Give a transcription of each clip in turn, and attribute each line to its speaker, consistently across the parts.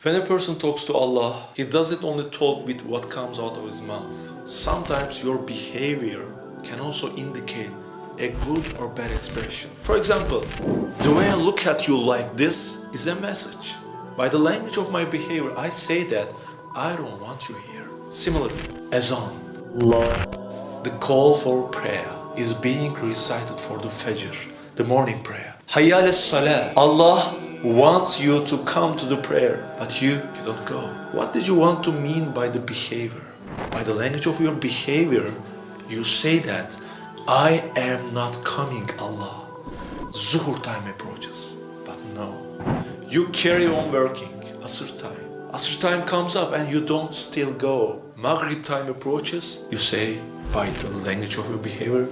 Speaker 1: When a person talks to Allah, he doesn't only talk with what comes out of his mouth. Sometimes your behavior can also indicate a good or bad expression. For example, the way I look at you like this is a message. By the language of my behavior, I say that I don't want you here. Similarly, azan, the call for prayer, is being recited for the Fajr, the morning prayer. Hayya ala Salah, Allah wants you to come to the prayer, but you don't go. What did you want to mean by the behavior? By the language of your behavior, you say that I am not coming, Allah. Zuhur time approaches, but no. You carry on working, Asr time. Asr time comes up and you don't still go. Maghrib time approaches, you say, by the language of your behavior,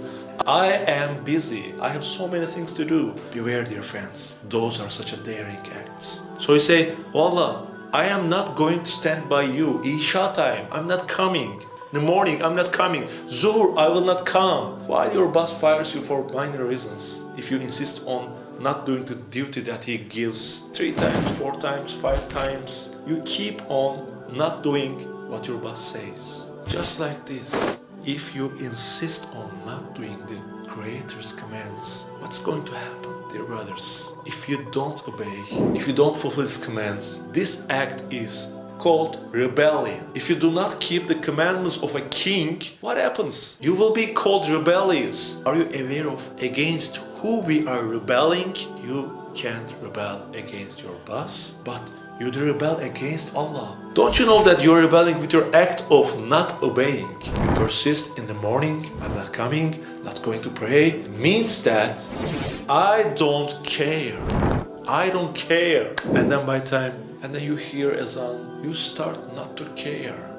Speaker 1: I am busy. I have so many things to do. Beware, dear friends. Those are such a daring acts. So you say, oh Allah, I am not going to stand by you. Isha time, I'm not coming. In the morning, I'm not coming. Zuhur, I will not come. While your boss fires you for minor reasons, if you insist on not doing the duty that he gives 3 times, 4 times, 5 times, you keep on not doing what your boss says. Just like this. If you insist on not doing the Creator's commands, what's going to happen, dear brothers? If you don't obey, if you don't fulfill His commands, this act is called rebellion. If you do not keep the commandments of a king, what happens? You will be called rebellious. Are you aware of against who we are rebelling? You can't rebel against your boss, but you rebel against Allah. Don't you know that you're rebelling with your act of not obeying? You persist in the morning, I'm not coming, not going to pray, means that I don't care. I don't care. And then then you hear azan, you start not to care.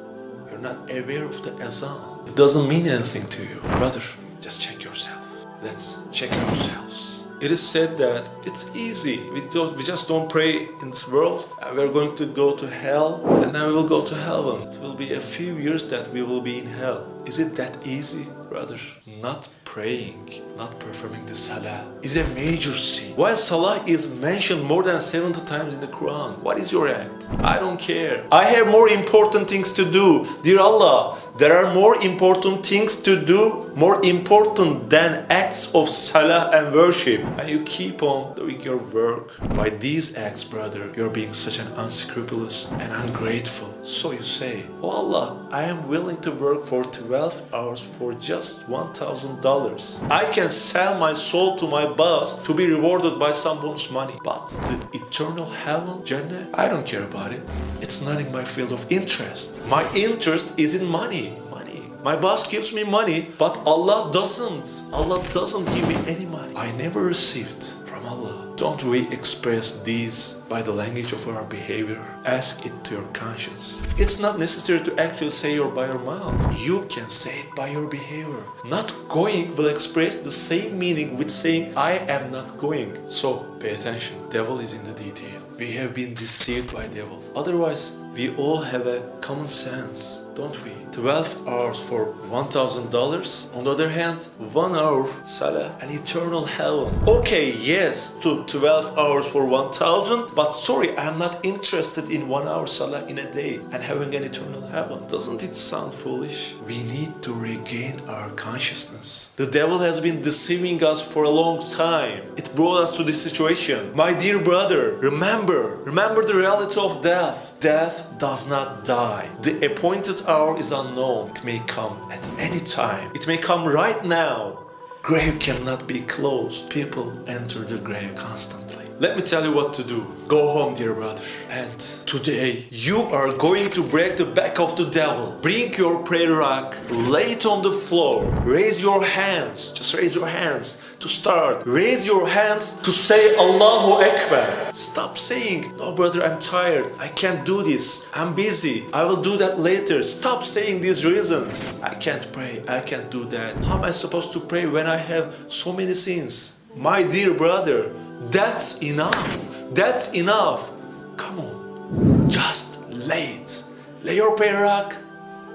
Speaker 1: You're not aware of the azan. It doesn't mean anything to you. Brother, just check yourself. Let's check ourselves. It is said that it's easy. We just don't pray in this world. We're going to go to hell and then we will go to heaven. It will be a few years that we will be in hell. Is it that easy, brother? Not praying, not performing the Salah is a major sin. While Salah is mentioned more than 70 times in the Quran, what is your act? I don't care. I have more important things to do. Dear Allah, there are more important things to do, more important than acts of Salah and worship. And you keep on doing your work. By these acts, brother, you're being such an unscrupulous and ungrateful. So you say, oh Allah, I am willing to work for 12 hours for just $1,000. I can sell my soul to my boss to be rewarded by some bonus money. But the eternal heaven, Jannah, I don't care about it. It's not in my field of interest. My interest is in money. My boss gives me money, but Allah doesn't. Allah doesn't give me any money. I never received from Allah. Don't we express these by the language of our behavior? Ask it to your conscience. It's not necessary to actually say it by your mouth. You can say it by your behavior. Not going will express the same meaning with saying I am not going. So pay attention. Devil is in the detail. We have been deceived by devil. Otherwise, we all have a common sense, don't we? 12 hours for $1,000. On the other hand, 1 hour Salah and eternal heaven. Okay, yes, to 12 hours for 1,000, but sorry, I'm not interested in 1 hour Salah in a day and having an eternal heaven. Doesn't it sound foolish? We need to regain our consciousness. The devil has been deceiving us for a long time. It brought us to this situation. My dear brother, remember the reality of death. Death does not die. The appointed hour is unknown. It may come at any time. It may come right now. Grave cannot be closed. People enter the grave constantly. Let me tell you what to do. Go home, dear brother. And today, you are going to break the back of the devil. Bring your prayer rock, lay it on the floor. Raise your hands. Just raise your hands to start. Raise your hands to say Allahu Akbar. Stop saying, no brother, I'm tired. I can't do this. I'm busy. I will do that later. Stop saying these reasons. I can't pray. I can't do that. How am I supposed to pray when I have so many sins? My dear brother, that's enough. That's enough. Come on. Just lay it. Lay your prayer rock.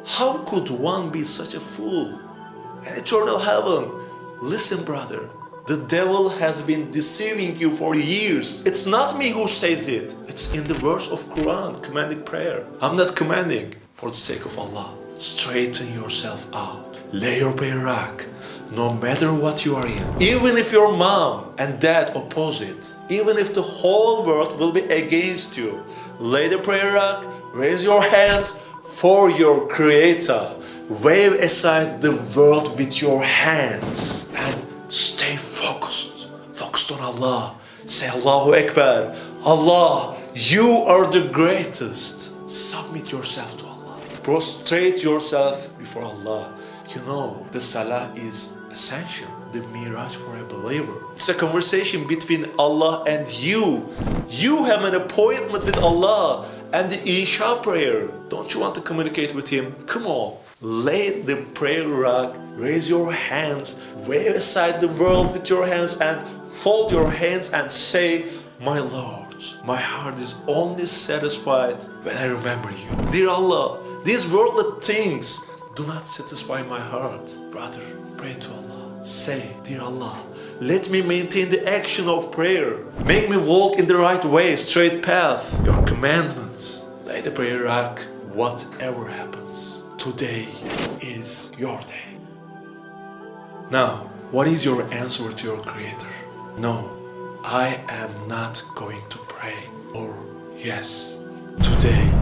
Speaker 1: How could one be such a fool? An eternal heaven. Listen, brother. The devil has been deceiving you for years. It's not me who says it. It's in the verse of Quran, commanding prayer. I'm not commanding. For the sake of Allah, straighten yourself out. Lay your prayer rack. No matter what you are in. Even if your mom and dad oppose it. Even if the whole world will be against you. Lay the prayer rack. Raise your hands for your Creator. Wave aside the world with your hands and stay focused. Focused on Allah. Say Allahu Akbar. Allah, you are the greatest. Submit yourself to Allah. Prostrate yourself before Allah. You know, the Salah is essential. The Miraj for a believer. It's a conversation between Allah and you. You have an appointment with Allah. And the Isha prayer. Don't you want to communicate with Him? Come on. Lay the prayer rack, raise your hands, wave aside the world with your hands and fold your hands and say, my Lord, my heart is only satisfied when I remember you. Dear Allah, these worldly things do not satisfy my heart. Brother, pray to Allah. Say, dear Allah, let me maintain the action of prayer. Make me walk in the right way, straight path. Your commandments. Lay the prayer rack, whatever happens. Today is your day. Now, what is your answer to your Creator? No, I am not going to pray. Or yes, today